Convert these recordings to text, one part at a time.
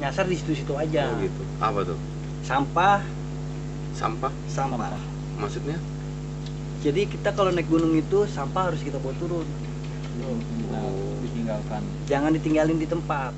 nyasar di situ-situ aja. Oh gitu. Apa tuh? Sampah. Maksudnya? Jadi kita kalau naik gunung itu sampah harus kita bawa turun. Ditinggalkan. Jangan ditinggalin di tempat.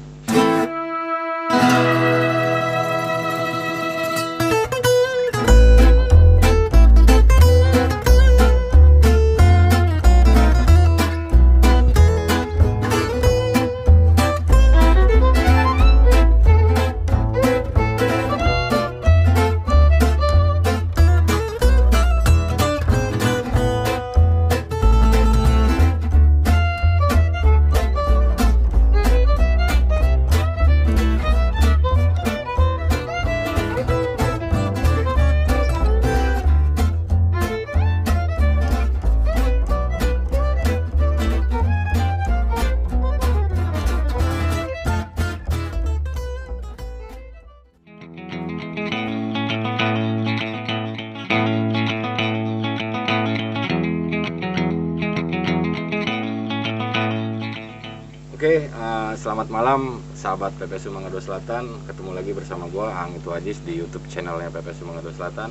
Oke, selamat malam sahabat PPSU Mangga Dua Selatan. Ketemu lagi bersama gua Ang Itu Ajis di YouTube channelnya PPSU Mangga Dua Selatan.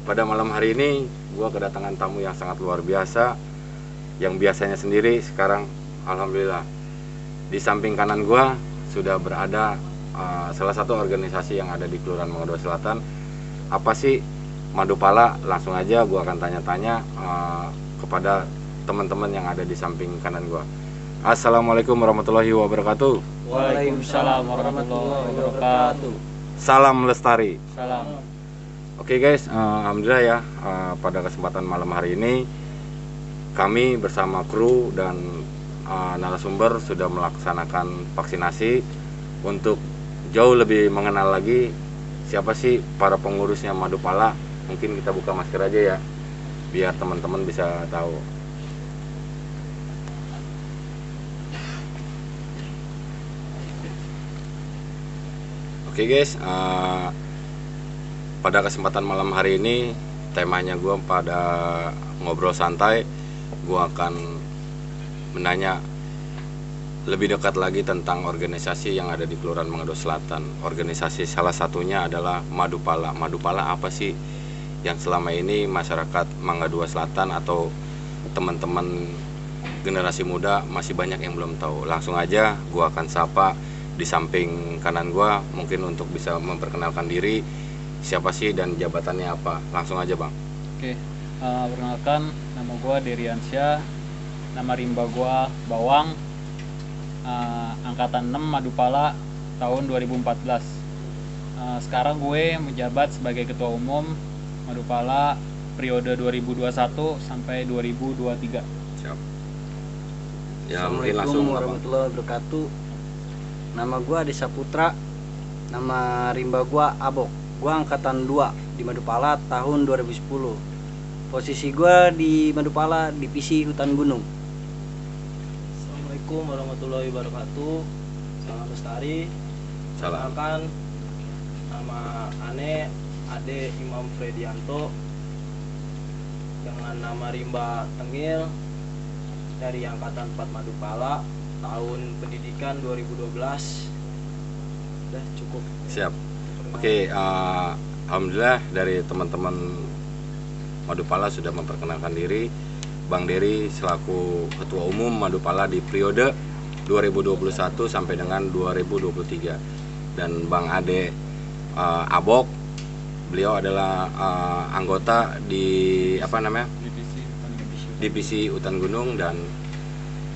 Pada malam hari ini gua kedatangan tamu yang sangat luar biasa. Yang biasanya sendiri sekarang alhamdulillah di samping kanan gua sudah berada salah satu organisasi yang ada di Kelurahan Mangga Dua Selatan. Apa sih Madupala? Langsung aja gua akan tanya-tanya kepada teman-teman yang ada di samping kanan gua. Assalamualaikum warahmatullahi wabarakatuh. Waalaikumsalam warahmatullahi wabarakatuh. Salam lestari. Salam. Oke guys, alhamdulillah ya, pada kesempatan malam hari ini kami bersama kru dan narasumber sudah melaksanakan vaksinasi untuk jauh lebih mengenal lagi siapa sih para pengurusnya Madupala. Mungkin kita buka masker aja ya, biar teman-teman bisa tahu. Oke guys, pada kesempatan malam hari ini temanya gue pada ngobrol santai. Gue akan menanya lebih dekat lagi tentang organisasi yang ada di Kelurahan Mangga Dua Selatan. Organisasi salah satunya adalah Madupala. Madupala apa sih yang selama ini masyarakat Mangga Dua Selatan atau teman-teman generasi muda masih banyak yang belum tahu. Langsung aja gue akan sapa di samping kanan gua, mungkin untuk bisa memperkenalkan diri siapa sih dan jabatannya apa. Langsung aja bang. Oke, perkenalkan nama gua Deriansyah, nama rimba gua Bawang, angkatan 6 Madupala tahun 2014. Sekarang gue menjabat sebagai ketua umum Madupala periode 2021 sampai 2023. Siap. Ya, Assalamualaikum warahmatullahi wabarakatuh. Nama gue Ade Saputra, nama rimba gue Abok. Gue angkatan 2 di Madupala tahun 2010. Posisi gue di Madupala divisi hutan gunung. Assalamualaikum warahmatullahi wabarakatuh. Salam lestari. Salam. Perkenalkan, nama Ane Ade Imam Fredianto dengan nama rimba Tengil dari angkatan 4 Madupala tahun pendidikan 2012. Udah cukup. Siap. Oke, alhamdulillah dari teman-teman Madupala sudah memperkenalkan diri. Bang Dery selaku ketua umum Madupala di periode 2021 sampai dengan 2023, dan Bang Ade Abok, beliau adalah anggota di divisi hutan gunung, dan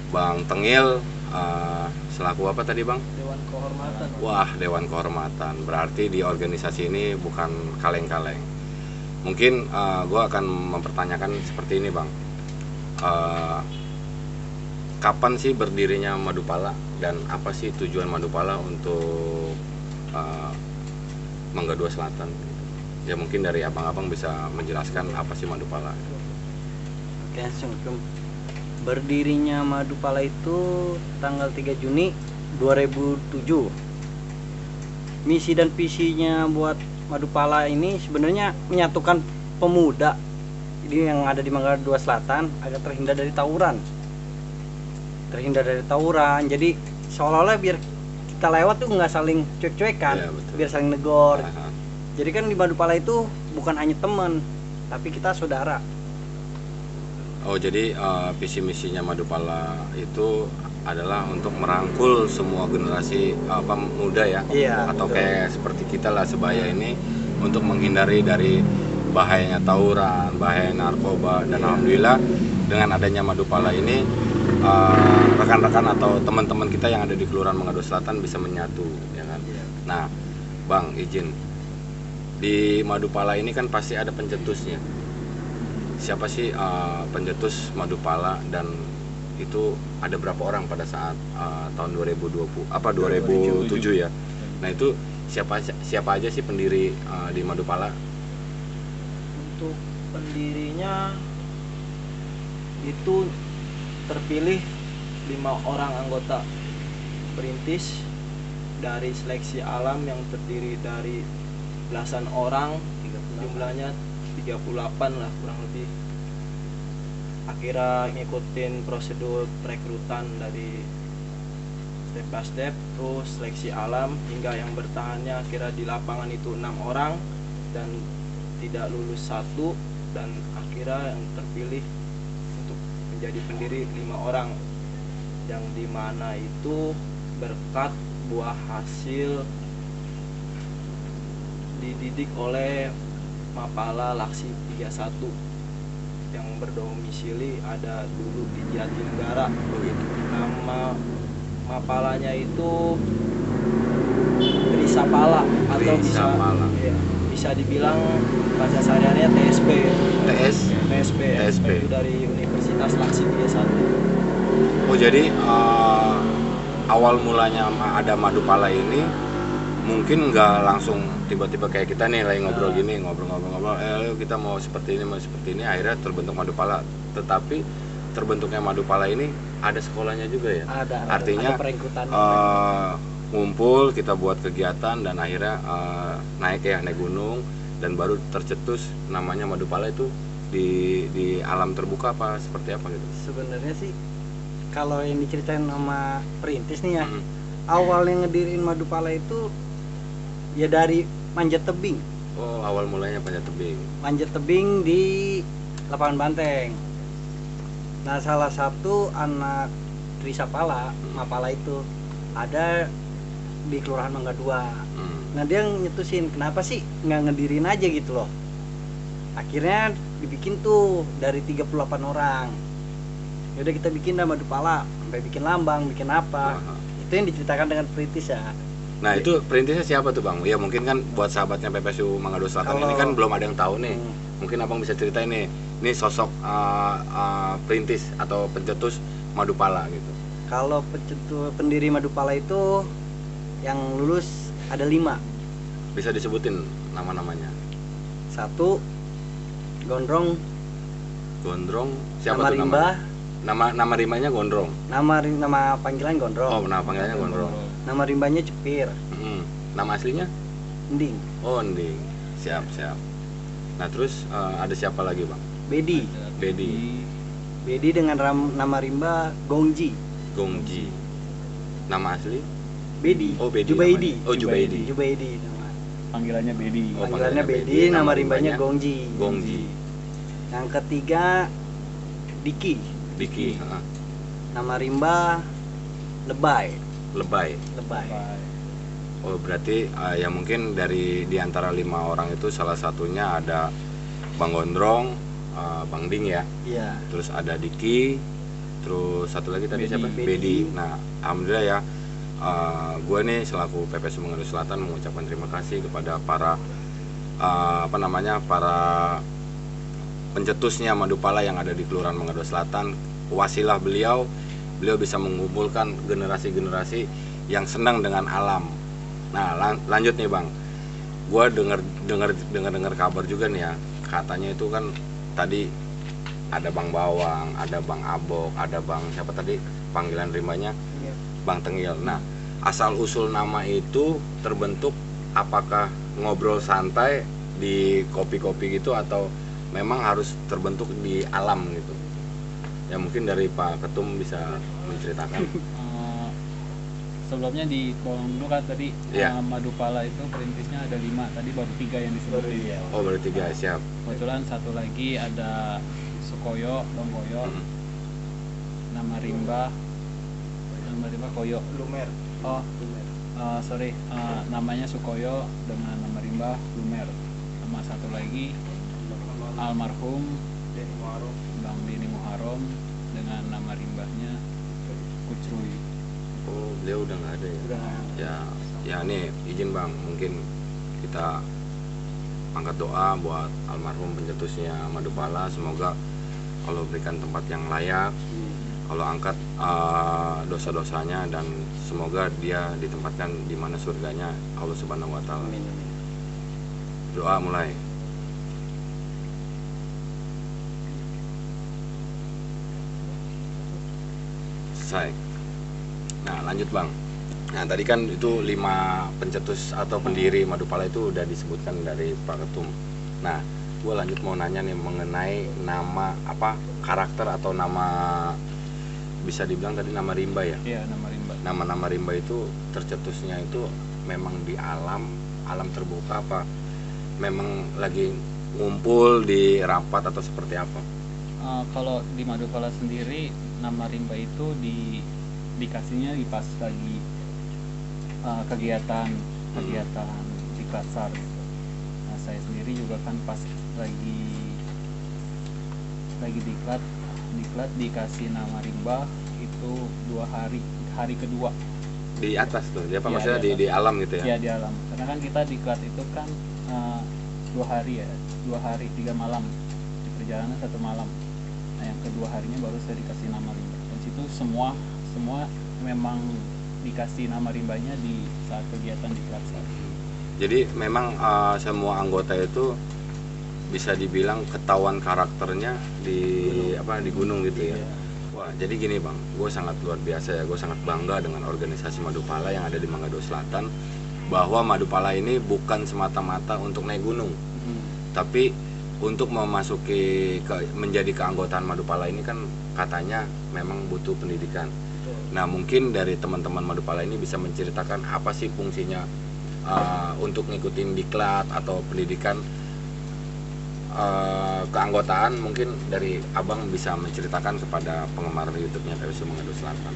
Bang Tengil selaku apa tadi bang? Dewan Kehormatan. Wah, Dewan Kehormatan. Berarti di organisasi ini bukan kaleng-kaleng. Mungkin gue akan mempertanyakan seperti ini bang. Kapan sih berdirinya Madupala dan apa sih tujuan Madupala untuk Mangga Dua Selatan? Ya mungkin dari abang-abang bisa menjelaskan apa sih Madupala. Oke, assalamualaikum. Berdirinya Madupala itu tanggal 3 Juni 2007. Misi dan visinya buat Madupala ini sebenarnya menyatukan pemuda jadi yang ada di Mangga Dua Selatan agar terhindar dari tawuran. Jadi seolah-olah biar kita lewat tuh nggak saling cuek-cuekan, Iya, betul. biar saling negor. Nah, Jadi kan di Madupala itu bukan hanya teman, tapi kita saudara. oh jadi visi misinya Madupala itu adalah untuk merangkul semua generasi muda ya, Iya, atau betul. kayak seperti kita lah sebaya ini untuk menghindari dari bahayanya tawuran, bahaya narkoba, dan Iya. alhamdulillah dengan adanya Madupala ini rekan-rekan atau teman-teman kita yang ada di Kelurahan Manado Selatan bisa menyatu, ya kan. Iya. Nah, Bang izin, di Madupala ini kan pasti ada pencetusnya. Siapa sih pencetus Madupala, dan itu ada berapa orang pada saat tahun 2007 ya. Nah, itu siapa aja sih pendiri di Madupala? Untuk pendirinya itu terpilih 5 orang anggota perintis dari seleksi alam yang terdiri dari belasan orang, jumlahnya 38 lah kurang lebih. Akhirnya ngikutin prosedur perekrutan dari step by step, terus seleksi alam hingga yang bertahannya akhirnya di lapangan itu 6 orang dan tidak lulus 1, dan akhirnya yang terpilih untuk menjadi pendiri 5 orang, yang dimana itu berkat buah hasil dididik oleh Mapala Laksi 31 yang berdomisili ada dulu di Jatinegara begitu. Nama Mapalanya itu Trisapala atau Trisapala. Iya, bisa dibilang bahasa sehari-harinya TSP. TSP. Itu dari Universitas Laksi 31. Oh jadi awal mulanya ada Madupala ini mungkin nggak langsung tiba-tiba kayak kita nih lagi ngobrol gini, ngobrol, ayo kita mau seperti ini, akhirnya terbentuk Madupala. Tetapi terbentuknya Madupala ini ada sekolahnya juga ya. Artinya ada perekrutannya. ngumpul, kita buat kegiatan, dan akhirnya naik gunung, dan baru tercetus namanya Madupala. Itu di alam terbuka apa seperti apa gitu? Sebenarnya sih kalau yang diceritain sama perintis nih ya, awal yang ngedirin Madupala itu ya dari manjat tebing. Oh, awal mulanya panjat tebing. Manjat tebing di lapangan banteng. Nah, salah satu anak Trisapala, Mapala itu ada di Kelurahan Mangga 2. Nah, dia nyetusin kenapa sih nggak ngedirin aja gitu loh. Akhirnya dibikin tuh dari 38 orang. Yaudah kita bikin dah Madupala, sampai bikin lambang, bikin apa. Itu yang diceritakan dengan perintis ya. Nah, itu perintisnya siapa tuh Bang? Ya mungkin kan buat sahabatnya PPSU Manado Selatan ini kan belum ada yang tahu nih. Mungkin Abang bisa ceritain nih sosok perintis atau pencetus Madupala gitu. Kalau pendiri Madupala itu yang lulus ada 5. Bisa disebutin nama-namanya? 1 Gondrong. Siapa nama tuh rimba. Nama rimbanya Gondrong. Nama panggilan Gondrong. Oh, nama panggilannya Gondrong. Nama rimbanya Cepir. Nama aslinya? Ending. Oh, Ending. Siap. Nah, terus ada siapa lagi Bang? Bedi. Bedi dengan nama rimba Gongji. Nama asli? Bedi. Oh, Bedi. Jubaidi. Oh, Jubaidi. Jubaidi nama. Panggilannya Bedi. Oh, Panggilannya Bedi, nama rimbanya Gongji. Yang ketiga Diki. Nama rimba Lebay. Oh, berarti ya mungkin di antara 5 orang itu salah satunya ada Bang Gondrong, Bang Ding ya. Iya. Terus ada Diki, terus satu lagi tadi siapa? Bedi. Nah, alhamdulillah ya, gue nih selaku PPSU Manado Selatan mengucapkan terima kasih kepada para para pencetusnya Madupala yang ada di Kelurahan Manado Selatan. Wasilah beliau bisa mengumpulkan generasi-generasi yang senang dengan alam. Nah, lanjut nih Bang, gue dengar kabar juga nih ya, katanya itu kan tadi ada Bang Bawang, ada Bang Abok, ada Bang siapa tadi panggilan rimbanya? Bang Tengil. Nah, asal usul nama itu terbentuk apakah ngobrol santai di kopi-kopi gitu, atau memang harus terbentuk di alam gitu? Ya mungkin dari Pak Ketum bisa menceritakan. sebelumnya di kolom dulu kan tadi Iya. Madupala itu perintisnya ada 5, tadi baru 3 yang disebutin. Iya. Oh baru 3, siap. Kebetulan satu lagi ada Sukoyo, Dongkoyo, Mm. nama rimba Koyo. Lumer. Oh, Lumer. sorry, namanya Sukoyo dengan nama rimba Lumer. Sama satu lagi almarhum Denny Muarom. Bang Denny Muharom dengan nama rimbahnya Kucruy. Oh beliau udah nggak ada ya? Udah. Ya nih izin bang, mungkin kita angkat doa buat almarhum pencetusnya Madupala, semoga Allah berikan tempat yang layak, Allah angkat dosa-dosanya, dan semoga dia ditempatkan di mana surganya Allah Subhanahu Wa Taala. Amin. Doa mulai. Selesai. Nah lanjut bang. Nah tadi kan itu 5 pencetus atau pendiri Madupala itu udah disebutkan dari Pak Ketum. Nah gue lanjut mau nanya nih mengenai nama apa, karakter atau nama, bisa dibilang tadi nama rimba ya. Iya, nama rimba. Nama-nama rimba itu tercetusnya itu memang di alam terbuka apa memang lagi ngumpul di rapat atau seperti apa? Kalau di Madupala sendiri nama rimba itu dikasihnya di pas lagi kegiatan di Klatsar. Nah, saya sendiri juga kan pas lagi diklat dikasih nama rimba itu 2 hari kedua. Di atas tuh, dia apa Iya, maksudnya di di alam gitu ya? Ya di alam, karena kan kita diklat itu kan 2 hari ya, 2 hari 3 malam, di perjalanan 1 malam. Nah yang kedua harinya baru saya dikasih nama rimba, dan situ semua memang dikasih nama rimbanya di saat kegiatan di Klatsar. Jadi memang semua anggota itu bisa dibilang ketahuan karakternya di gunung gitu ya. Iya. Wah, jadi gini bang, gue sangat luar biasa ya, gue sangat bangga dengan organisasi Madupala yang ada di Manggado Selatan, bahwa Madupala ini bukan semata-mata untuk naik gunung, tapi untuk memasuki menjadi keanggotaan Madupala ini kan katanya memang butuh pendidikan. Nah mungkin dari teman-teman Madupala ini bisa menceritakan apa sih fungsinya untuk ngikutin diklat atau pendidikan keanggotaan. Mungkin dari abang bisa menceritakan kepada penggemar YouTube-nya PWSU Manggado Selatan.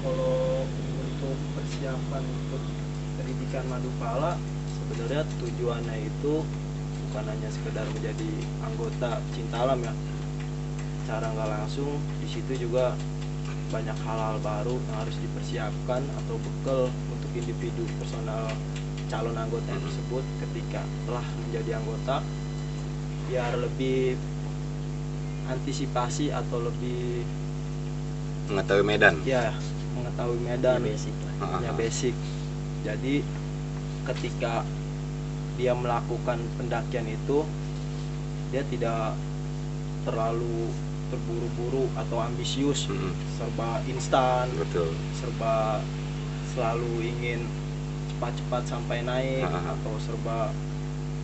Kalau untuk persiapan untuk pendidikan Madupala, sebenarnya tujuannya itu bukan hanya sekedar menjadi anggota cinta alam ya. Cara nggak langsung di situ juga banyak hal-hal baru yang harus dipersiapkan atau bekal untuk individu personal calon anggota tersebut ketika telah menjadi anggota, biar lebih antisipasi atau lebih Mengetahui medan. ya mengetahui medan, Basic lah. ya basic. Jadi ketika dia melakukan pendakian itu, dia tidak terlalu terburu-buru atau ambisius, serba instan, Betul. serba selalu ingin cepat-cepat sampai naik, atau serba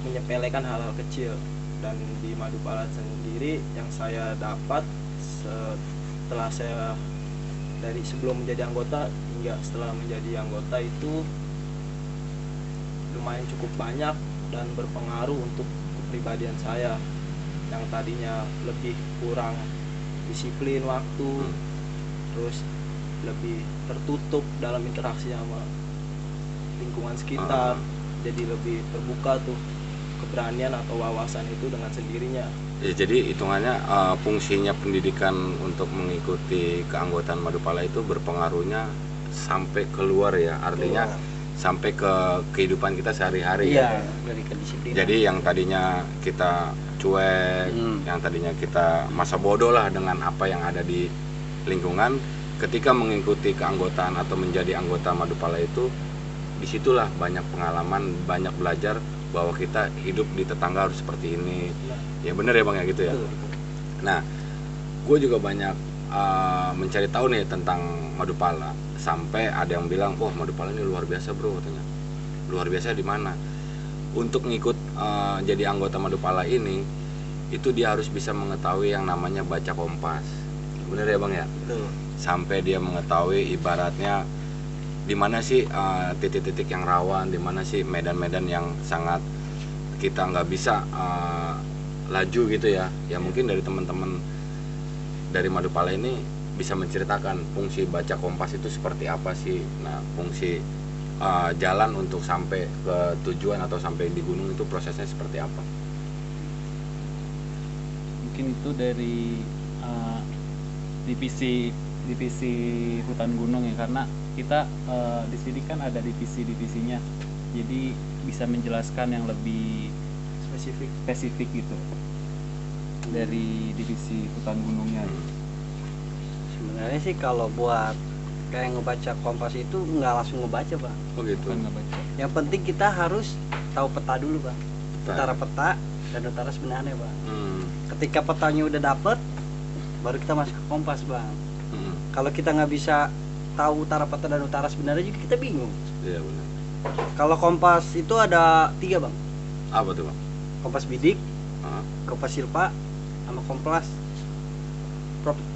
menyepelekan hal-hal kecil. Dan di Madupala sendiri yang saya dapat setelah saya dari sebelum menjadi anggota hingga setelah menjadi anggota itu lumayan cukup banyak dan berpengaruh untuk kepribadian saya yang tadinya lebih kurang disiplin waktu, terus lebih tertutup dalam interaksi sama lingkungan sekitar, jadi lebih terbuka tuh keberanian atau wawasan itu dengan sendirinya. Ya, jadi hitungannya fungsinya pendidikan untuk mengikuti keanggotaan Madupala itu berpengaruhnya sampai keluar ya, artinya sampai ke kehidupan kita sehari-hari Iya, ya. dari kedisiplinan. Jadi yang tadinya kita cuek, yang tadinya kita masa bodoh lah dengan apa yang ada di lingkungan, ketika mengikuti keanggotaan atau menjadi anggota Madupala itu, disitulah banyak pengalaman, banyak belajar bahwa kita hidup di tetangga harus seperti ini. Ya bener ya bang ya gitu ya. Nah, gue juga banyak mencari tahu nih tentang Madupala, sampai ada yang bilang, oh Madupala ini luar biasa bro katanya. Luar biasa di mana? Untuk ngikut jadi anggota Madupala ini, itu dia harus bisa mengetahui yang namanya baca kompas. bener ya bang ya. Betul. Sampai dia mengetahui ibaratnya di mana sih titik-titik yang rawan, di mana sih medan-medan yang sangat kita nggak bisa laju gitu ya. Ya mungkin dari teman-teman dari Madupala ini bisa menceritakan fungsi baca kompas itu seperti apa sih. Nah, fungsi jalan untuk sampai ke tujuan atau sampai di gunung itu prosesnya seperti apa? Mungkin itu dari divisi hutan gunung ya, karena kita di sini kan ada divisinya, jadi bisa menjelaskan yang lebih spesifik gitu dari divisi hutan gunungnya. Sebenarnya sih kalau buat kayak ngebaca kompas itu nggak langsung ngebaca, Bang. Oh gitu. Bukan nggak baca. Yang penting kita harus tahu peta dulu, Bang. Utara peta dan utara sebenarnya, Bang. Ketika petanya udah dapet, baru kita masuk ke kompas, Bang. Kalau kita nggak bisa tahu utara peta dan utara sebenarnya juga kita bingung. Iya benar. Kalau kompas itu ada 3, Bang. Apa tuh bang? Kompas bidik, Ah, kompas silpa, sama kompas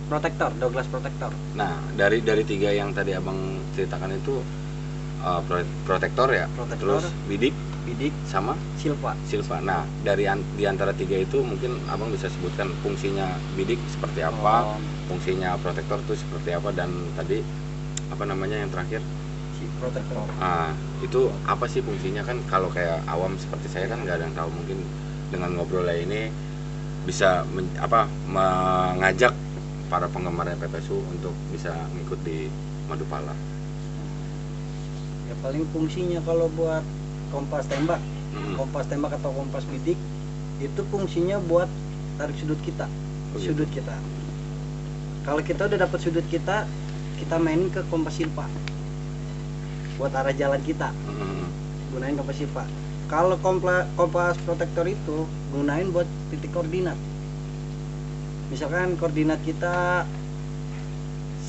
protektor, Douglas protektor. nah dari 3 yang tadi abang ceritakan itu protektor ya, Protektor. terus bidik Bidik, sama silpa. silva. Nah di antara 3 itu mungkin abang bisa sebutkan fungsinya bidik seperti apa, Oh, fungsinya protektor itu seperti apa, dan tadi apa namanya yang terakhir? si protektor. Itu apa sih fungsinya? Kan kalau kayak awam seperti saya kan nggak ada yang tahu. Mungkin dengan ngobrolnya ini bisa mengajak para penggemarnya PPSU untuk bisa ngikut di Madupala. Ya paling fungsinya kalau buat kompas tembak, Mm-mm. kompas tembak atau kompas bidik itu fungsinya buat tarik sudut kita. Oh, gitu. Sudut kita. Kalau kita udah dapat sudut kita mainin ke kompas silpa. Buat arah jalan kita. Mm-mm. Gunain kompas silpa. Kalau kompas protektor itu gunain buat titik koordinat. Misalkan koordinat kita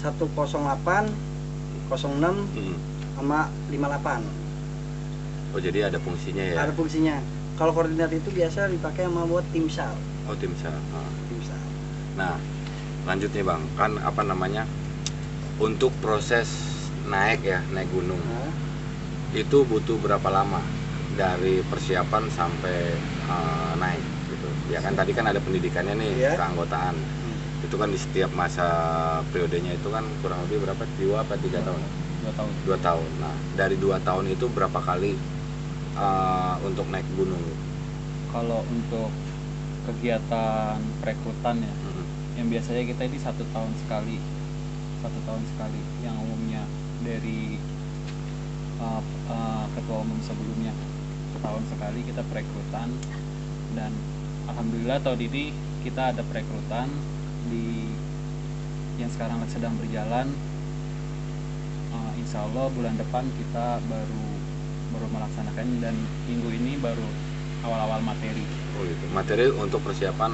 108, 06 Mm-mm. sama 58. Oh jadi ada fungsinya ya? Ada fungsinya. Kalau koordinat itu biasa dipakai sama buat tim SAR. Oh tim SAR. Tim SAR. Nah lanjut nih bang, kan apa namanya, untuk proses naik gunung Nah, itu butuh berapa lama dari persiapan sampai naik gitu ya kan? Tadi kan ada pendidikannya nih, Iya. keanggotaan. Itu kan di setiap masa periodenya itu kan kurang lebih berapa, 2 atau 3 tahun? 2 tahun. 2 tahun. Nah dari 2 tahun itu berapa kali untuk naik gunung? Kalau untuk kegiatan perekrutan ya, Mm-mm. yang biasanya kita ini 1 tahun sekali, yang umumnya dari ketua umum sebelumnya, setahun sekali kita perekrutan. Dan alhamdulillah tahun ini kita ada perekrutan di yang sekarang sedang berjalan. Insya Allah bulan depan kita baru melaksanakan, dan minggu ini baru awal-awal materi. Oh gitu. Materi untuk persiapan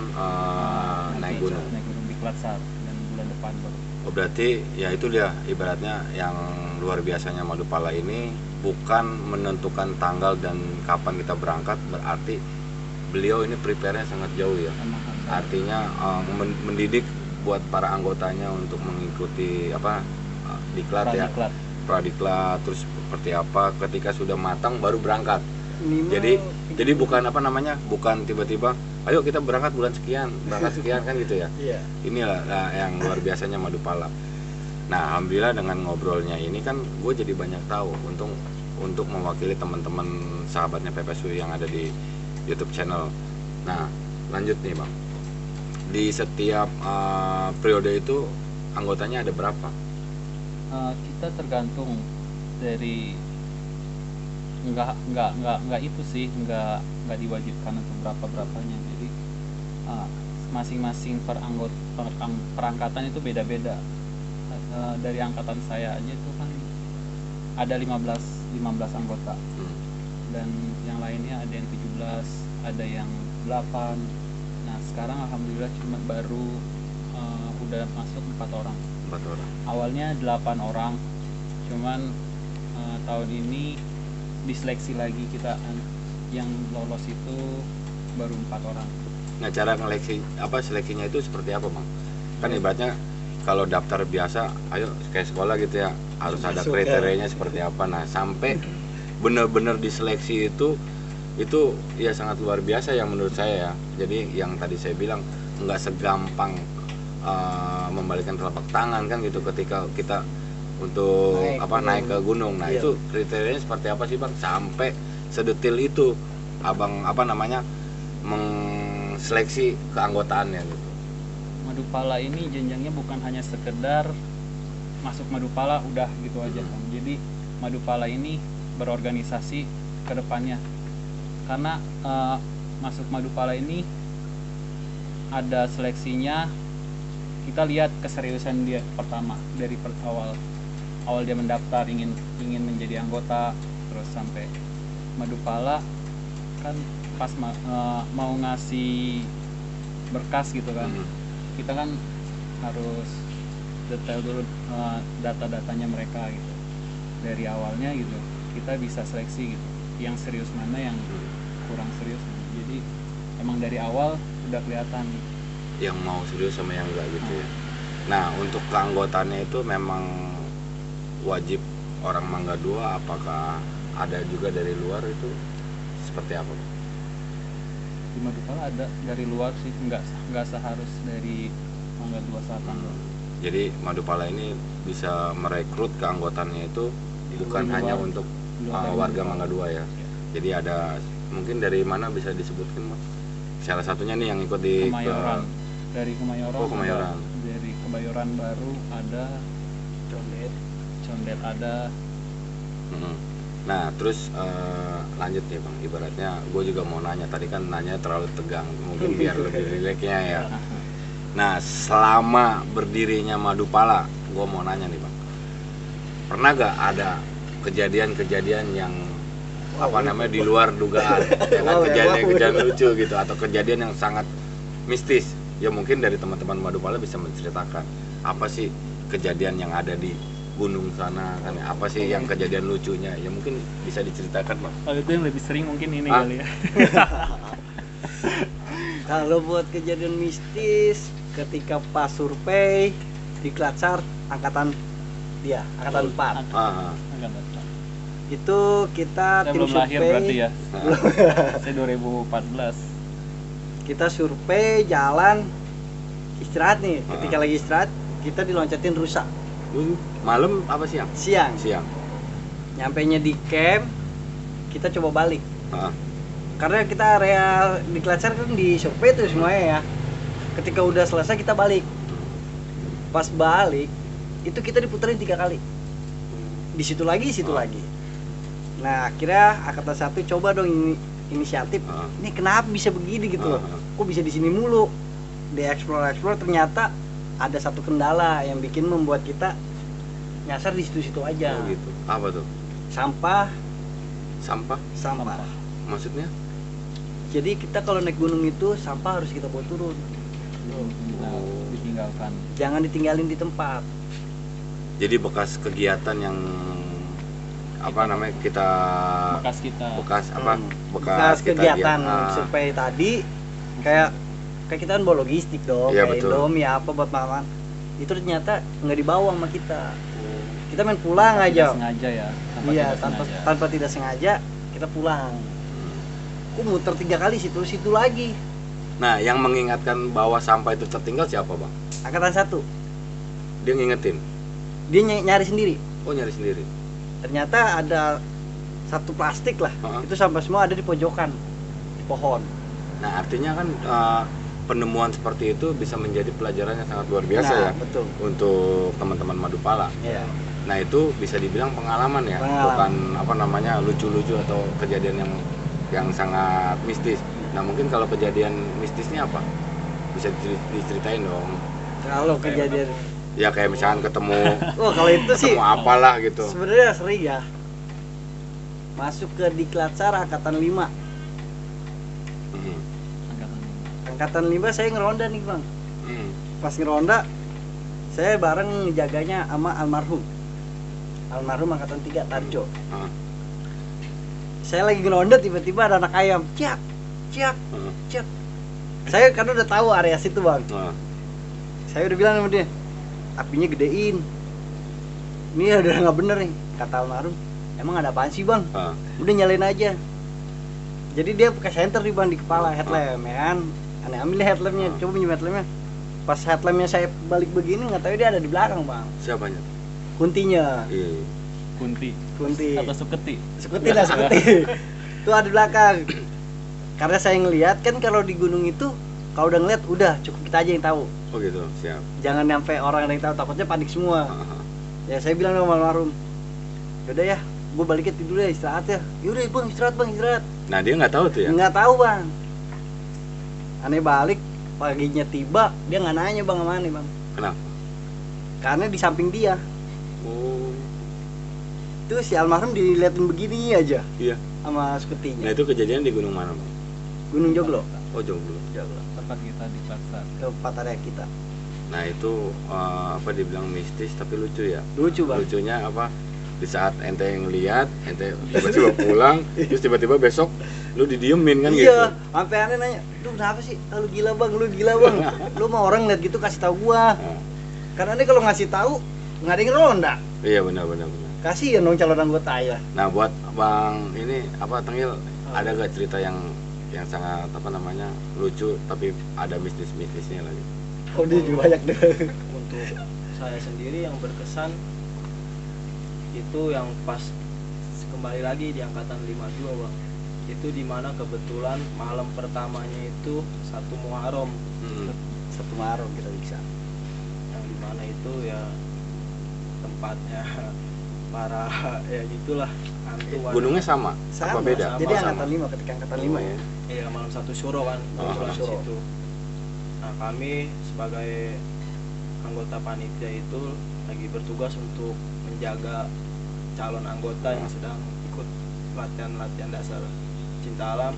naik gunung. Naik gunung di Klatsar, dan bulan depan baru. Oh berarti ya itu dia ibaratnya yang luar biasanya Madupala ini bukan menentukan tanggal dan kapan kita berangkat, berarti beliau ini prepare-nya sangat jauh ya. Artinya mendidik buat para anggotanya untuk mengikuti diklat ya, Pradiklat. pradiklat, terus seperti apa, ketika sudah matang baru berangkat. minimal Jadi bukan bukan tiba-tiba ayo kita berangkat bulan sekian kan gitu ya. Iya. Inilah yang luar biasanya Madupala. Nah alhamdulillah dengan ngobrolnya ini kan gue jadi banyak tahu untuk mewakili teman-teman sahabatnya PPSU yang ada di YouTube channel. Nah lanjut nih bang, di setiap periode itu anggotanya ada berapa? Kita tergantung dari nggak itu sih, nggak diwajibkan untuk berapanya. Jadi masing-masing perangkatan itu beda-beda. Dari angkatan saya aja itu kan ada 15 anggota, dan yang lainnya ada yang 17, ada yang 8. Nah sekarang alhamdulillah cuma baru udah masuk 4 orang. 4 orang. Awalnya 8 orang, cuman tahun ini diseleksi lagi, kita yang lolos itu baru 4 orang. Nah cara seleksinya itu seperti apa bang? Kan ibaratnya kalau daftar biasa, ayo kayak sekolah gitu ya, harus ada Masuk, kriterianya seperti apa. Nah, sampai benar-benar diseleksi itu ya sangat luar biasa ya menurut saya ya. Jadi yang tadi saya bilang nggak segampang membalikkan telapak tangan kan gitu ketika kita untuk naik ke gunung. Nah, Iya. itu kriterianya seperti apa sih Bang? Sampai sedetil itu Abang mengseleksi keanggotaannya gitu. Madupala ini jenjangnya bukan hanya sekedar masuk Madupala udah gitu aja kan. Jadi Madupala ini berorganisasi ke depannya. Karena masuk Madupala ini ada seleksinya. Kita lihat keseriusan dia pertama dari awal dia mendaftar ingin menjadi anggota, terus sampai Madupala kan pas mau ngasih berkas gitu kan. Kita kan harus detail dulu data-datanya mereka gitu. Dari awalnya gitu kita bisa seleksi gitu, yang serius mana, yang kurang serius. Jadi emang dari awal udah kelihatan yang mau serius sama yang enggak gitu ya. Nah, untuk keanggotaannya itu memang wajib orang Mangga 2, apakah ada juga dari luar itu seperti apa? di Madupala ada dari luar sih, nggak seharus dari Mangga 2 Selatan. Jadi Madupala ini bisa merekrut keanggotaannya itu bukan luar, hanya untuk luar warga Madupala. Mangga 2 ya. Jadi ada mungkin dari mana bisa disebutkan Mas? Salah satunya nih yang ikut di Kemayoran. Dari Kemayoran. Oh, Kemayoran. Dari Kebayoran Baru ada, Condet ada. Nah, terus lanjut nih Bang, ibaratnya gue juga mau nanya, tadi kan nanya terlalu tegang, mungkin biar lebih rileksnya ya. Nah, selama berdirinya Madupala, gue mau nanya nih Bang, pernah gak ada kejadian-kejadian yang di luar dugaan, ya kan, kejadian-kejadian lucu gitu, atau kejadian yang sangat mistis? Ya mungkin dari teman-teman Madupala bisa menceritakan apa sih kejadian yang ada di gunung sana kan, apa sih yang kejadian lucunya, ya mungkin bisa diceritakan Bang. Kalau itu yang lebih sering mungkin ini kali ya. Kalau buat kejadian mistis ketika pas survei di Klatsar angkatan 4 itu kita Saya tim belum lahir survei, berarti ya. Saya 2014. kita survei jalan istirahat nih. Ketika lagi istirahat kita diloncatin rusa Malam apa siang? siang. Nyampainya di camp kita coba balik karena kita area di Klatsar kan di survei tuh semuanya ya. Ketika udah selesai kita balik, pas balik itu kita diputerin 3 kali, di situ lagi Nah, akhirnya angkatan 1 coba dong inisiatif, ini kenapa bisa begini gitu loh, kok bisa di sini mulu. Di explore ternyata ada satu kendala yang bikin membuat kita nyasar di situ-situ aja. Oh gitu. Apa tuh? Sampah. Maksudnya? Jadi kita kalau naik gunung itu sampah harus kita bawa turun, Ditinggalkan. jangan ditinggalin di tempat. Jadi bekas kegiatan yang kita Bekas kita. Bekas kegiatan dia. survei tadi kayak kita kan bawa logistik dong, Iya, kayak betul. Indomie apa buat makan. Itu ternyata nggak dibawa sama kita. Kita main pulang Tanpa aja. tidak sengaja ya. Iya, tidak tanpa sengaja. tidak sengaja kita pulang. Aku muter 3 kali situ lagi. Nah, yang mengingatkan bahwa sampah itu tertinggal siapa Bang? Angkatan 1. Dia ngingetin? Dia nyari sendiri. Oh, nyari sendiri? Ternyata ada satu plastik lah. Itu sampah semua ada di pojokan, di pohon. Nah, artinya kan penemuan seperti itu bisa menjadi pelajaran yang sangat luar biasa ya. Betul. Untuk teman-teman Madupala. Iya. Nah, itu bisa dibilang pengalaman ya, bukan lucu-lucu atau kejadian yang sangat mistis. Nah, mungkin kalau kejadian mistisnya apa? Bisa diceritain dong. Kalau kejadian Ya kayak misalkan ketemu kalau itu sih ketemu apalah gitu. sebenarnya sering ya. Masuk ke Diklatsar angkatan 5. Angkatan 5 saya ngeronda nih Bang. Pas ngeronda saya bareng jaganya sama almarhum angkatan 3 Tarjo. Saya lagi ngeronda tiba-tiba ada anak ayam, ciak. Saya kan udah tahu area situ Bang. Saya udah bilang sama dia, apinya gedein. Ini udah nggak bener nih, kata almarhum. Emang ada apaan sih bang? Udah nyalain aja. Jadi dia pakai senter nih bang di kepala, headlamp ya kan. Aneh ambil headlampnya, coba pinjam headlampnya. Pas headlampnya saya balik begini, nggak tahu dia ada di belakang bang. Siapanya? Kuntinya. Iya. Kunti atau Suketi? Sekuti lah, sekuti. Tuh ada di belakang. Karena saya ngelihat kan kalau di gunung itu kalau udah ngeliat udah cukup kita aja yang tahu. Oh gitu, siap. Jangan sampai orang yang tahu, takutnya panik semua. Ya saya bilang sama almarhum, yaudah ya, gue balikin tidur ya, istirahat ya. Yaudah bang, istirahat bang, istirahat. Nah dia nggak tahu tuh ya? Nggak tahu bang. Aneh balik, paginya tiba dia nggak nanya bang sama aneh bang. Kenapa? Karena di samping dia. Oh. Itu si almarhum diliatin begini aja Iya. sama sekutinya. Nah itu kejadian di gunung mana bang? Gunung Joglo. Oh Jomblo. Joglo. Tempat kita di pasar. Ke Pattaya kita. Nah itu apa dibilang mistis tapi lucu ya? Lucu bang. Lucunya apa? Di saat ente ngeliat, ente tiba-tiba pulang, terus tiba-tiba besok lu didiemin kan gitu? Iya, sampai aneh nanya, lu kenapa sih? Ah, lu gila bang, lu gila bang. Lu mah orang liat gitu kasih tahu gua. Karena aneh kalau ngasih tahu nggak ada yang ronda. Iya benar. Kasihan dong calon anggota ya. Nah buat bang ini apa Tengil, ada gak cerita yang sangat apa namanya lucu tapi ada mistisnya lagi? Oh dia juga banyak deh. Untuk saya sendiri yang berkesan itu yang pas kembali lagi di angkatan 52 bang, itu dimana kebetulan malam pertamanya itu 1 Muharram. 1 Muharram kita bisa. Yang dimana itu ya tempatnya para ya gitulah hantu. Gunungnya sama? Sama, apa beda? sama. Jadi angkatan 5 ketika angkatan 5 ya. Iya malam 1 Syuro kan kebetulan Syuro. situ. Nah kami sebagai anggota panitia itu lagi bertugas untuk menjaga calon anggota yang sedang ikut latihan dasar cinta alam.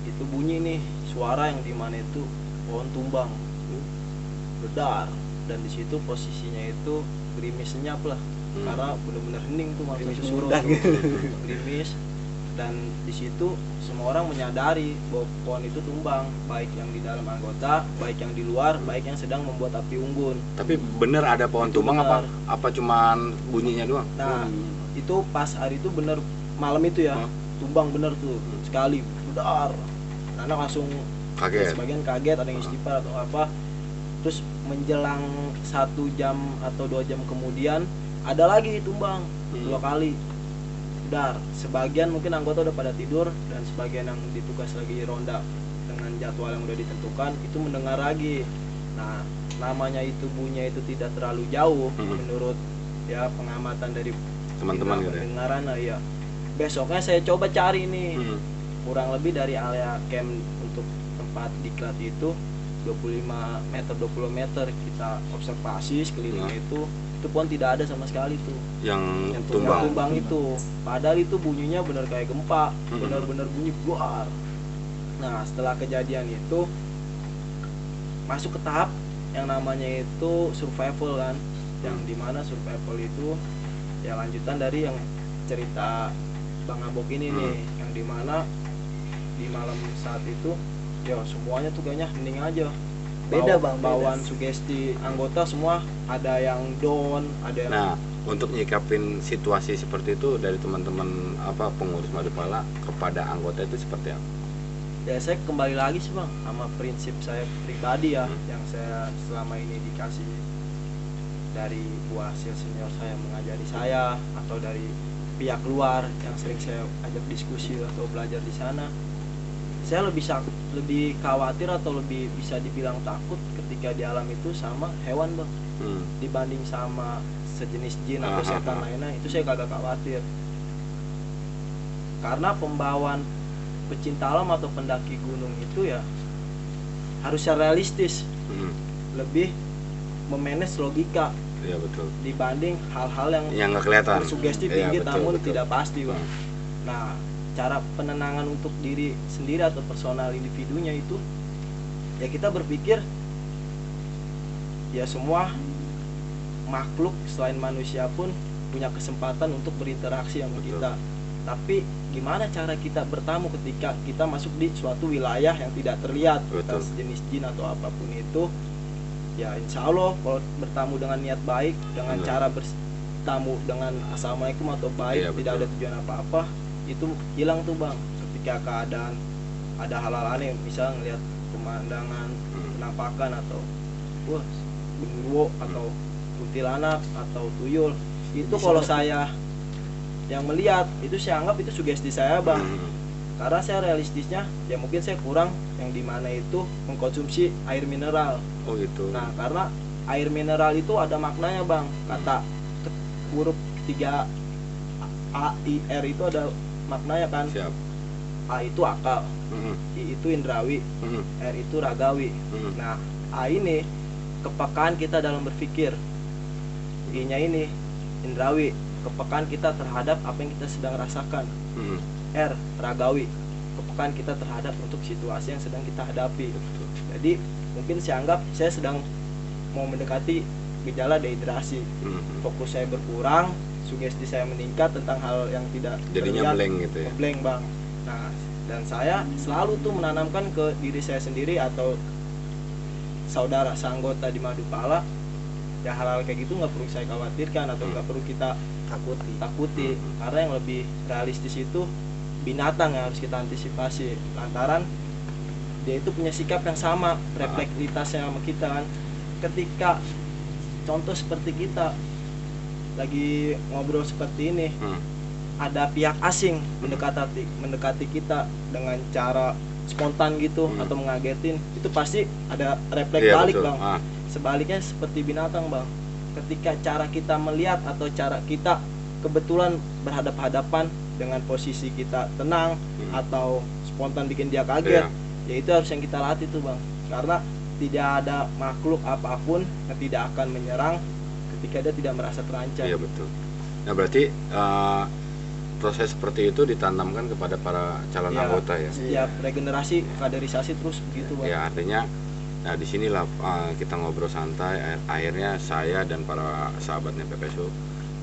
Itu bunyi nih suara yang dimana itu pohon tumbang bedar, dan di situ posisinya itu gerimis senyap lah. Karena benar-benar hening tuh malam Gerimis Syuro mengundang. gerimis, dan di situ semua orang menyadari bahwa pohon itu tumbang, baik yang di dalam anggota, baik yang di luar, baik yang sedang membuat api unggun. Tapi bener ada pohon Itu tumbang benar. apa cuman bunyinya doang? Nah itu pas hari itu bener malam itu ya, tumbang bener tuh sekali bedar. Anak langsung Kaget. sebagian kaget, ada yang istighfar atau apa. Terus menjelang 1 jam atau 2 jam kemudian ada lagi tumbang 2 kali bedar. Sebagian mungkin anggota udah pada tidur, dan sebagian yang ditugas lagi ronda dengan jadwal yang udah ditentukan itu mendengar lagi. Nah namanya itu bunyinya itu tidak terlalu jauh menurut ya pengamatan dari Teman-teman gitu ya? pendengaran lah ya. Besoknya saya coba cari nih kurang lebih dari area camp untuk tempat diklat itu 25 meter 20 meter kita observasi sekelilingnya itu pohon tidak ada sama sekali tuh Yang yang tumbang. tumbang itu. Padahal itu bunyinya benar kayak gempa, benar-benar bunyi buar. Nah setelah kejadian itu masuk ke tahap yang namanya itu survival kan, yang dimana survival itu ya lanjutan dari yang cerita Bang Abok ini nih, yang dimana di malam saat itu ya semuanya tuh kayaknya hening aja. Beda, Bang, beda. Bawaan sugesti anggota semua ada yang down, ada yang Nah, untuk nyikapin situasi seperti itu dari teman-teman apa pengurus Madupala kepada anggota itu seperti apa? ya saya kembali lagi sih bang sama prinsip saya pribadi ya, yang saya selama ini dikasih dari buah hasil senior saya mengajari saya, atau dari pihak luar yang sering saya ajak diskusi atau belajar di sana. Saya lebih khawatir atau lebih bisa dibilang takut ketika di alam itu sama hewan bang, dibanding sama sejenis jin atau setan lainnya. Itu saya kagak khawatir, karena pembawaan pecinta alam atau pendaki gunung itu ya harusnya realistis, lebih memanage logika. Iya betul. Dibanding hal-hal yang nggak kelihatan, bersugesti Iya, tinggi betul, namun betul. tidak pasti bang. Nah cara penenangan untuk diri sendiri atau personal individunya itu ya kita berpikir ya semua makhluk selain manusia pun punya kesempatan untuk berinteraksi sama Betul. kita. Tapi gimana cara kita bertamu ketika kita masuk di suatu wilayah yang tidak terlihat, entah Betul. sejenis jin atau apapun itu, ya insya Allah kalau bertamu dengan niat baik, dengan Benar. cara bertamu dengan assalamualaikum atau baik, Iya, tidak betul. ada tujuan apa-apa, itu hilang tuh bang. Ketika keadaan ada hal-hal aneh, misal ngelihat pemandangan, penampakan atau wah genderuwo atau kuntilanak atau tuyul, itu kalau saya yang melihat itu saya anggap itu sugesti saya bang. Karena saya realistisnya ya mungkin saya kurang yang dimana itu mengkonsumsi air mineral. Oh gitu. Nah karena air mineral itu ada maknanya bang. Kata huruf 3 A I R itu ada maknanya kan. Siap. A itu akal, Mm-mm. I itu indrawi, Mm-mm. R itu ragawi. Mm-mm. Nah A ini kepekaan kita dalam berpikir, I nya ini indrawi, kepekaan kita terhadap apa yang kita sedang rasakan. Mm-mm. R ragawi, kepekaan kita terhadap untuk situasi yang sedang kita hadapi. Betul. Jadi mungkin saya anggap saya sedang mau mendekati gejala dehidrasi. Mm-mm. Fokus saya berkurang, sugesti saya meningkat tentang hal yang tidak Jadinya terlihat. blank gitu ya. Blank bang. Nah dan saya selalu tuh menanamkan ke diri saya sendiri atau saudara seanggota di Madupala, ya hal-hal kayak gitu nggak perlu saya khawatirkan atau nggak perlu kita takuti, karena yang lebih realistis itu binatang yang harus kita antisipasi, lantaran dia itu punya sikap yang sama, refleksitasnya sama kita kan. Ketika contoh seperti kita lagi ngobrol seperti ini, ada pihak asing mendekati kita dengan cara spontan gitu atau mengagetin, itu pasti ada refleks Iya, balik betul. bang. Sebaliknya seperti binatang bang, ketika cara kita melihat atau cara kita kebetulan berhadap-hadapan dengan posisi kita tenang atau spontan bikin dia kaget, ya itu harus yang kita latih tuh bang, karena tidak ada makhluk apapun yang tidak akan menyerang ketika dia tidak merasa terancam. Iya betul. Nah berarti proses seperti itu ditanamkan kepada para calon Ya, anggota ya. setiap regenerasi, kaderisasi terus begitu bang. Ya artinya, nah disinilah kita ngobrol santai. Akhirnya saya dan para sahabatnya PPSU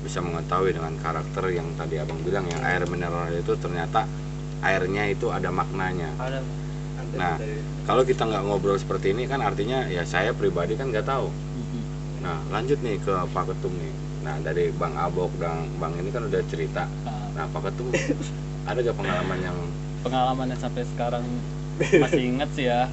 bisa mengetahui dengan karakter yang tadi abang bilang, yang air mineral itu ternyata airnya itu ada maknanya. Ada. Nah kalau kita nggak ngobrol seperti ini kan artinya ya saya pribadi kan nggak tahu. Nah lanjut nih ke Pak Ketum nih. Nah dari Bang Abok dan Bang ini kan udah cerita. Nah Pak Ketum ada gak pengalaman yang Pengalamannya sampai sekarang masih inget sih ya.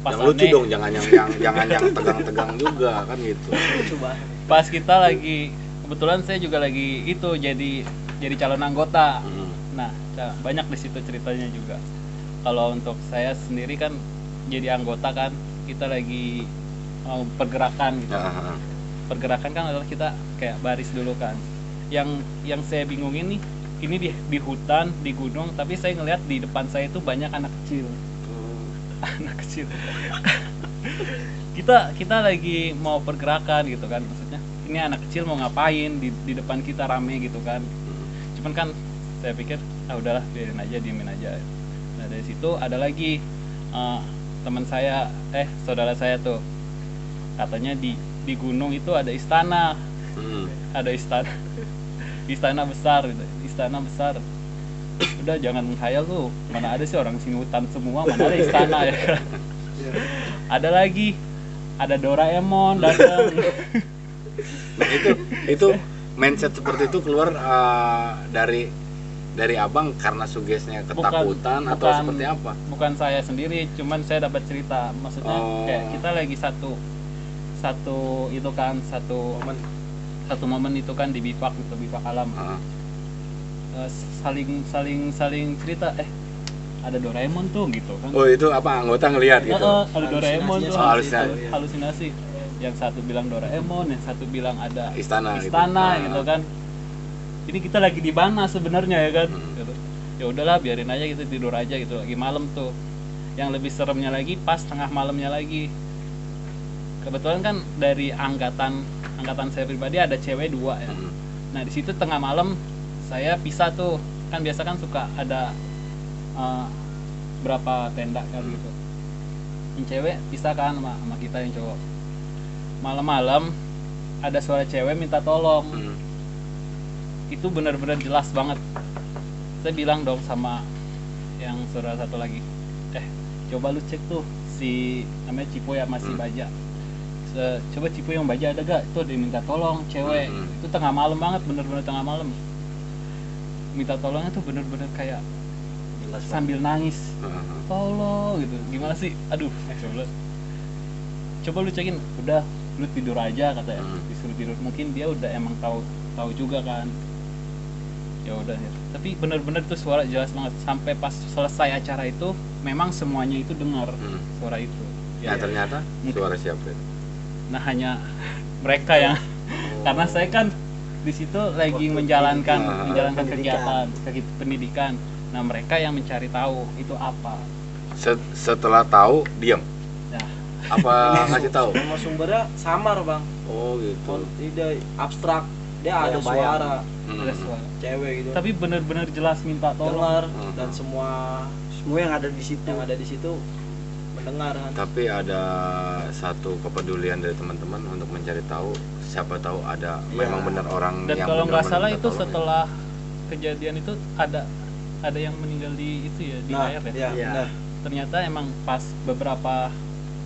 Pas yang lucu aneh, dong, jangan yang tegang-tegang juga kan gitu. Coba. pas kita lagi, kebetulan saya juga lagi itu jadi calon anggota. Nah banyak di situ ceritanya juga. Kalau untuk saya sendiri kan jadi anggota kan, kita lagi pergerakan gitu. Pergerakan kan adalah kita kayak baris dulu kan. Yang saya bingungin nih, ini di hutan, di gunung, tapi saya ngelihat di depan saya itu banyak anak kecil. Anak kecil. kita lagi mau pergerakan gitu kan, maksudnya ini anak kecil mau ngapain di depan kita rame gitu kan. Cuman kan saya pikir udahlah biarin aja, diemin aja. Nah dari situ ada lagi teman saya, saudara saya tuh, katanya di gunung itu ada istana. Ada istana besar gitu, istana besar. Udah jangan menghayal tuh, mana ada sih orang sini hutan semua, mana ada istana ya kan. Ada lagi, ada Doraemon datang. Nah itu mindset seperti itu keluar dari abang karena sugesnya ketakutan atau seperti apa? Bukan saya sendiri, cuman saya dapat cerita, maksudnya kayak kita lagi satu itu kan, satu momen itu kan di bivak gitu, bivak alam. Saling cerita, ada Doraemon tuh gitu kan. Oh itu apa, anggota ngelihat gitu? Ada Doraemon tuh, halusinasi. Yang satu bilang Doraemon, yang satu bilang ada istana gitu kan. Ini kita lagi di mana sebenarnya ya kan? Gitu. Ya udahlah biarin aja gitu, tidur aja gitu, lagi malam tuh. Yang lebih seremnya lagi pas tengah malamnya lagi. Kebetulan kan dari angkatan saya pribadi ada cewek 2 ya. Nah di situ tengah malam saya pisah tuh, kan biasa kan suka ada berapa tenda kan gitu. Yang cewek pisah kan sama kita yang cowok. Malam-malam ada suara cewek minta tolong. Itu benar-benar jelas banget. Saya bilang dong sama yang saudara satu lagi, coba lu cek tuh si namanya Cipo ya, masih Baja. coba Cipu yang baja ada gak, tuh dia minta tolong cewek. Itu tengah malam banget, bener-bener tengah malam, minta tolongnya tuh bener-bener kayak Jelas sambil nangis, tolong gitu. Gimana sih, aduh coba lu cekin, udah lu tidur aja katanya, disuruh tidur. Mungkin dia udah emang tahu juga kan, ya udah ya. Tapi bener-bener tuh suara jelas banget, sampai pas selesai acara itu memang semuanya itu dengar suara itu. Ya, ternyata suara siapa itu? Nah hanya mereka yang karena saya kan di situ lagi menjalankan kegiatan pendidikan. Nah mereka yang mencari tahu itu apa. Setelah tahu diam. Nah, Apa ngasih tahu? Nama sumbernya samar bang, Oh gitu. tidak abstrak, dia ada suara ada suara. cewek gitu, Tapi bener-bener jelas minta tolong. dengar dan semua yang ada di situ. mendengar kan. Tapi ada satu kepedulian dari teman-teman untuk mencari tahu, siapa tahu ada memang benar orang Dan yang kalau nggak benar-benar salah minta itu tolong, setelah kejadian itu ada yang meninggal di itu ya, di air ya. Iya, benar. Ternyata emang pas berapa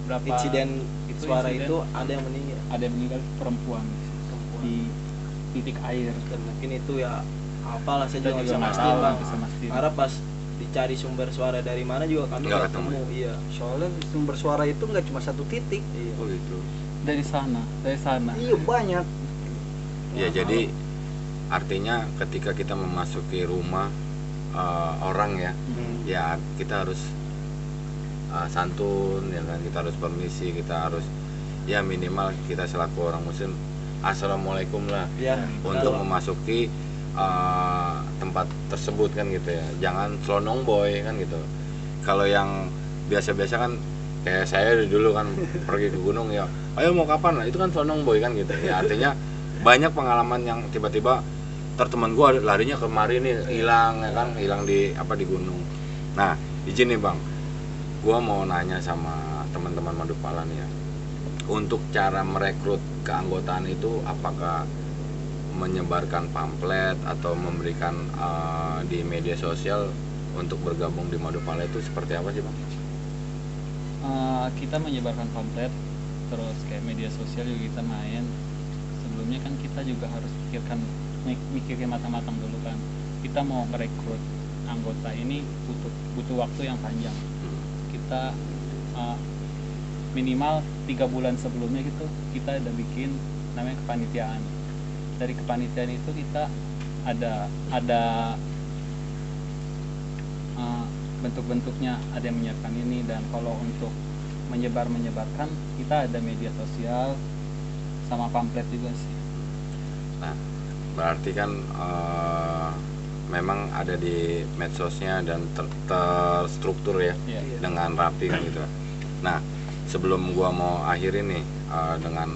Insiden itu suara insiden, itu ada yang meninggal ada yang meninggal perempuan di titik air. dan mungkin itu ya apalah, saya Kita juga nggak juga bisa nggak mastiin tahu, bang, nggak bisa mastiin. karena pas dicari sumber suara dari mana juga kami Nggak nggak ketemu. ketemu. Iya, Soalnya sumber suara itu nggak cuma satu titik. iya. Oh gitu. Dari sana. Iya banyak. Ya jadi artinya ketika kita memasuki rumah orang ya, ya kita harus santun ya kan, kita harus permisi, kita harus ya minimal kita selaku orang muslim assalamualaikum lah Ya, untuk benar. memasuki tempat tersebut kan gitu ya. Jangan selonong boy kan gitu. Kalau yang biasa-biasa kan kayak saya dulu kan pergi ke gunung ya, ayo mau kapan lah, itu kan selonong boy kan gitu ya. Artinya banyak pengalaman yang tiba-tiba teman gua larinya kemari nih, hilang ya kan, hilang di gunung. Nah izin nih bang, gua mau nanya sama teman-teman Madupala nih ya, untuk cara merekrut keanggotaan itu apakah menyebarkan pamflet atau memberikan di media sosial untuk bergabung di Madupala itu seperti apa sih bang? Kita menyebarkan pamflet, terus kayak media sosial juga kita main. Sebelumnya kan kita juga harus mikirin matang-matang dulu kan. Kita mau merekrut anggota ini butuh waktu yang panjang. Kita minimal 3 bulan sebelumnya gitu kita udah bikin namanya kepanitiaan. Dari kepanitiaan itu kita ada bentuk-bentuknya, ada yang menyiapkan ini. Dan kalau untuk menyebarkan kita ada media sosial sama pamflet juga sih. Nah berarti kan memang ada di medsosnya dan terstruktur ya, Iya. dengan rapi kan gitu. Nah sebelum gua mau akhirin nih dengan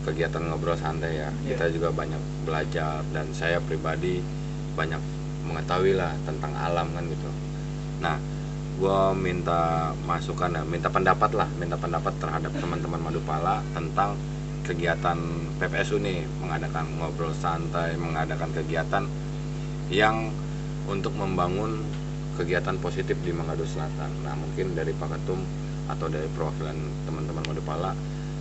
kegiatan ngobrol santai ya, kita juga banyak belajar dan saya pribadi banyak mengetahui lah tentang alam kan gitu. Nah gua minta masukan ya, minta pendapat terhadap teman-teman Madupala tentang kegiatan PPSU nih, mengadakan ngobrol santai, mengadakan kegiatan yang untuk membangun kegiatan positif di Manado Selatan. Nah mungkin dari Pak Ketum atau dari perwakilan teman-teman Madupala,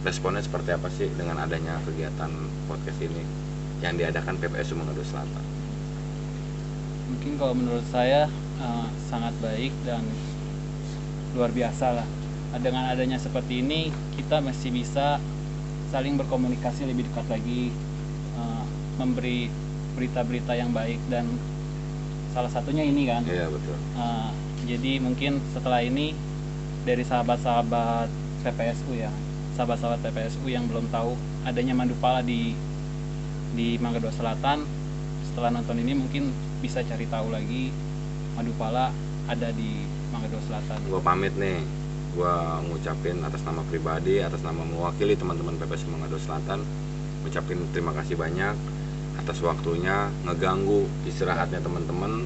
responnya seperti apa sih dengan adanya kegiatan podcast ini yang diadakan PPSU Manado Selatan? Mungkin kalau menurut saya sangat baik dan luar biasa lah. Dengan adanya seperti ini kita masih bisa saling berkomunikasi lebih dekat lagi, memberi berita-berita yang baik, dan salah satunya ini kan. Iya betul. Jadi mungkin setelah ini dari sahabat-sahabat PPSU ya, sahabat-sahabat PPSU yang belum tahu adanya Madupala di Manado Selatan, setelah nonton ini mungkin bisa cari tahu lagi Madupala ada di Manado Selatan. Gua pamit nih, gua ngucapin atas nama pribadi, atas nama mewakili teman-teman PPSU Manado Selatan, ngucapin terima kasih banyak atas waktunya, ngeganggu istirahatnya teman-teman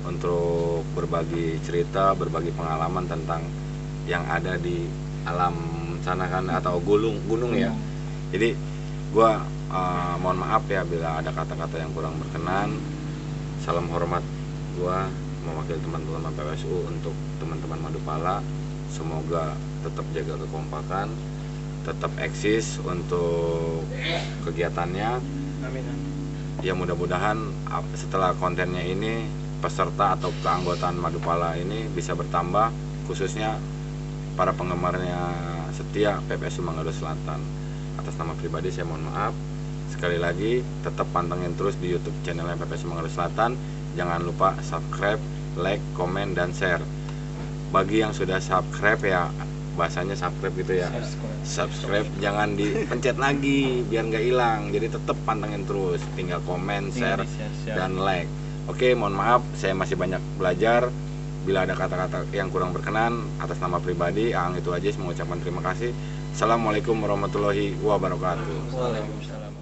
untuk berbagi cerita, berbagi pengalaman tentang yang ada di alam sana kan, atau gunung ya. Jadi gua mohon maaf ya bila ada kata-kata yang kurang berkenan. Salam hormat gua mewakili teman-teman PPSU untuk teman-teman Madupala. Semoga tetap jaga kekompakan, tetap eksis untuk kegiatannya. Amin. Ya mudah-mudahan setelah kontennya ini peserta atau keanggotaan Madupala ini bisa bertambah, khususnya para penggemarnya setia PPSU Manado Selatan. Atas nama pribadi saya mohon maaf. Sekali lagi tetap pantengin terus di YouTube channelnya PPSU Manado Selatan. Jangan lupa subscribe, like, komen, dan share. Bagi yang sudah subscribe ya bahasanya subscribe gitu ya, subscribe jangan dipencet lagi biar nggak hilang, jadi tetap pantengin terus, tinggal komen, share, dan like. Oke, mohon maaf saya masih banyak belajar, bila ada kata-kata yang kurang berkenan atas nama pribadi Aang itu aja mengucapkan terima kasih. Assalamualaikum warahmatullahi wabarakatuh. Waalaikumsalam.